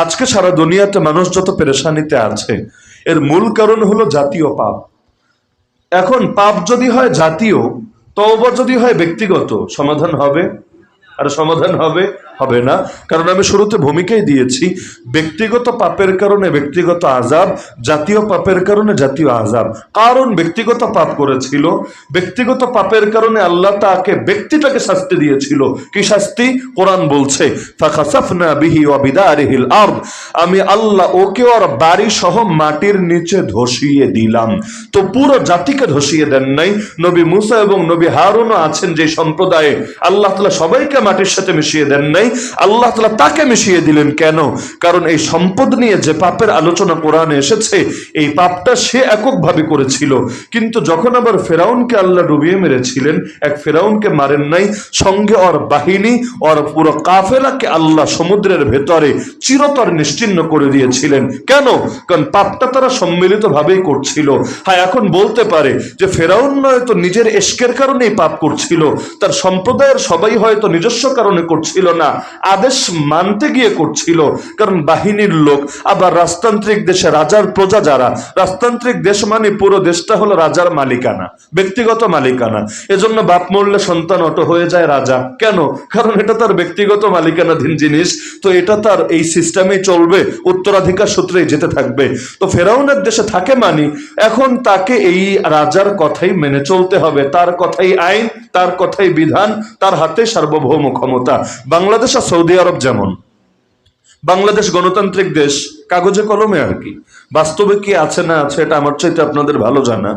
আজকে সারা দুনিয়াতে মানুষ যত পেরেশানিতে আছে এর মূল কারণ হলো জাতীয় পাপ। এখন পাপ যদি হয় জাতীয়, তওবা যদি হয় ব্যক্তিগত, সমাধান হবে? আর সমাধান হবে হবে না। কারণ আমি শুরুতে ভূমিকাই দিয়েছি, ব্যক্তিগত পাপের কারণে ব্যক্তিগত আযাব, জাতীয় পাপের কারণে জাতীয় আযাব। কারণ ব্যক্তিগত পাপ করেছিল, ব্যক্তিগত পাপের কারণে আল্লাহ তাকে ব্যক্তিটাকে শাস্তি দিয়েছিল। কি শাস্তি? কোরআন বলছে ফাখাসাফনা বিহি ওয়া বিদারিহিল আরদ, আমি আল্লাহ ওকে ওর বাড়ি সহ মাটির নিচে ধসিয়ে দিলাম। তো পুরো জাতিকে ধসিয়ে দেন নাই। নবী মুসা এবং নবী হারুনও আছেন যে সম্প্রদায়ে, আল্লাহ তাআলা সবাইকে মাটির সাথে মিশিয়ে দেন নাই, আল্লাহ তাআলা তাকে মিশিয়ে দিলেন। কেন? কারণ এই সম্পদ নিয়ে যে পাপের আলোচনা কোরআনে এসেছে, এই পাপটা সে এককভাবে করেছিল। কিন্তু যখন আবার ফেরাউনকে আল্লাহ ডুবিয়ে মেরেছিলেন, এক ফেরাউনকে মারেন নাই, সঙ্গে ওর বাহিনী, ওর পুরো কাফেলাকে আল্লাহ সমুদ্রের ভেতরে চিরতর নিশ্চিহ্ন করে দিয়েছিলেন। কেন? কারণ পাপটা তারা সম্মিলিত ভাবেই করছিল। হ্যাঁ, এখন বলতে পারে যে ফেরাউন নয়তো নিজের এশকের কারণেই পাপ করছিল, তার সম্প্রদায়ের সবাই হয়তো নিজস্ব কারণে করছিল না, আদেশ মানতে গিয়ে করছিল। কারণ বাহিনীর লোক, আবার রাজতান্ত্রিক দেশে রাজার প্রজা যারা, রাজতান্ত্রিক দেশ মানে পুরো দেশটা হলো রাজার মালিকানা, ব্যক্তিগত মালিকানা। এজন্য বাপ মরলে সন্তান অটো হয়ে যায় রাজা। কেন? কারণ এটা তার ব্যক্তিগত মালিকানাধীন জিনিস, তো এটা তার এই সিস্টেমে চলবে, উত্তরাধিকার সূত্রেই যেতে থাকবে। তো ফেরাউনের দেশে থাকে মানি, এখন তাকে এই রাজার কথাই মেনে চলতে হবে, তার কথাই আইন, তার কথাই বিধান, তার হাতে সার্বভৌম ক্ষমতা। বাংলাদেশ আর সৌদি আরব যেমন, বাংলাদেশ গণতান্ত্রিক দেশ কাগজে কলমে আর কি, বাস্তবে কি আছে না আছে এটা আমার চাইতে আপনাদের ভালো জানা।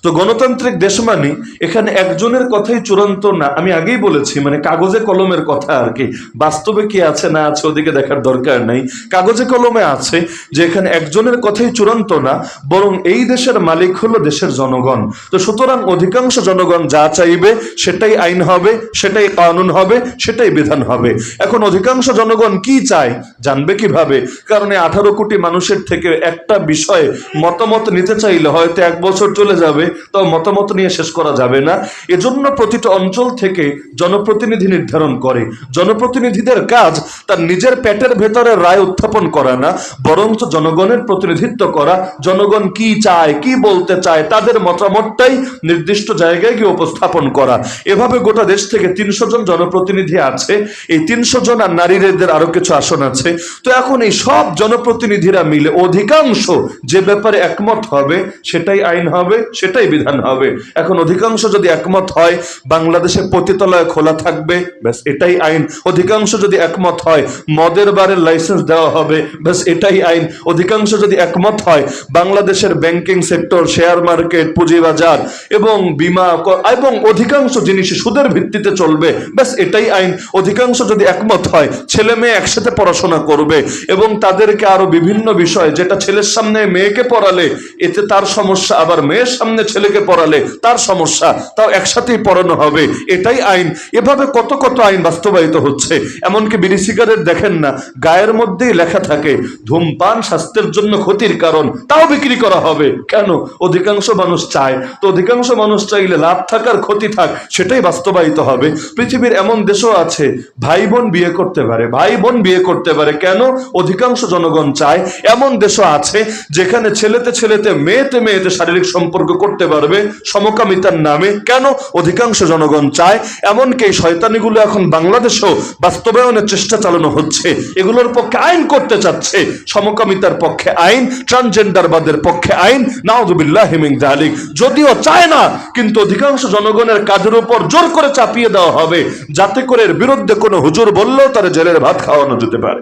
তো গণতান্ত্রিক দেশ মানে এখানে একজনের কথাই চূড়ান্ত না, আমি আগেই বলেছি, মানে কাগজে কলমের কথা আর কি, বাস্তবে কি আছে না আছে ওদিকে দেখার দরকার নাই। কাগজে কলমে আছে যে এখানে একজনের কথাই চূড়ান্ত না, বরং এই দেশের মালিক হলো দেশের জনগণ। তো সুতরাং অধিকাংশ জনগণ যা চাইবে সেটাই আইন হবে, সেটাই কানুন হবে, সেটাই বিধান হবে। এখন অধিকাংশ জনগণ কি চায় জানবে কিভাবে? কারণ 18 কোটি মানুষের থেকে একটা বিষয়ে মতামত নিতে চাইলে হয়তো 1 বছর চলে যাবে, তো মতামত নিয়ে শেষ করা যাবে না। এজন্য প্রতিটা অঞ্চল থেকে জনপ্রতিনিধি নির্ধারণ করে। জনপ্রতিনিধিদের কাজ তার নিজের পেটের ভেতরে রায় উত্থাপন করা না, বরঞ্চ জনগণের প্রতিনিধিত্ব করা। জনগণ কি চায়, কি বলতে চায়, তাদের মতামতটাই নির্দিষ্ট জায়গায় গিয়ে উপস্থাপন করা। এভাবে গোটা দেশ থেকে 300 জন জনপ্রতিনিধি আছে। এই 300 জন আর নারীদের আরো কিছু আসন আছে। তো এখন এই সব জনপ্রতিনিধিরা মিলে অধিকাংশ যে ব্যাপারে একমত হবে সেটাই আইন হবে, সেটাই বিধান হবে। এখন অধিকাংশ যদি একমত হয় বাংলাদেশে পতিতালয় খোলা থাকবে, ব্যাস এটাই আইন। অধিকাংশ যদি একমত হয় মদের বারের লাইসেন্স দেওয়া হবে, ব্যাস এটাই আইন। অধিকাংশ যদি একমত হয় বাংলাদেশের ব্যাংকিং সেক্টর, শেয়ার মার্কেট, পুঁজিবাজার এবং বীমা এবং অধিকাংশ জিনিস সুদের ভিত্তিতে চলবে, ব্যাস এটাই আইন। অধিকাংশ যদি একমত হয় ছেলে মেয়ে একসাথে পড়াশোনা করবে এবং তাদেরকে আরো বিভিন্ন বিষয়, যেটা ছেলের সামনে মেয়েকে পড়ালে এতে তার সমস্যা, আবার মেয়ের সামনে ছেলেকে পড়ালে তার সমস্যা, তাও একসাথেই পড়ানো হবে, এটাই আইন। এভাবে কত কত আইন বাস্তবায়িত হচ্ছে। এমনকি বিড়ি সিগারেট দেখেন না, গায়ের মধ্যেই লেখা থাকে ধূমপান স্বাস্থ্যের জন্য ক্ষতির কারণ, তাও বিক্রি করা হবে। কেন? অধিকাংশ মানুষ চায়। তো অধিকাংশ মানুষ চাইলে লাভ থাকার ক্ষতি থাক, সেটাই বাস্তবায়িত হবে। পৃথিবীর এমন দেশও আছে ভাই বোন বিয়ে করতে পারে, ভাই বোন বিয়ে করতে পারে। কেন? অধিকাংশ জনগণ চায়। এমন দেশও আছে যেখানে ছেলেতে ছেলেতে, মেয়েতে মেয়েতে শারীরিক সম্পর্ক করতে পারবে সমকামিতার নামে। কেন? অধিকাংশ জনগণ চায়। এমনকি এই শয়তানিগুলো এখন বাংলাদেশেও বাস্তবায়নের চেষ্টা চালানো হচ্ছে। এগুলোর পক্ষে আইন করতে চাচ্ছে, সমকামিতার পক্ষে আইন, ট্রান্সজেন্ডারবাদের পক্ষে আইন, নাউযুবিল্লাহি মিন যালিক। যদিও চায় না, কিন্তু অধিকাংশ জনগণের কাজের উপর জোর করে চাপিয়ে দেওয়া হবে, যাতে করে এর বিরুদ্ধে কোনো হুজুর বললেও তার জেলের ভাত খাওয়ানো যেতে পারে।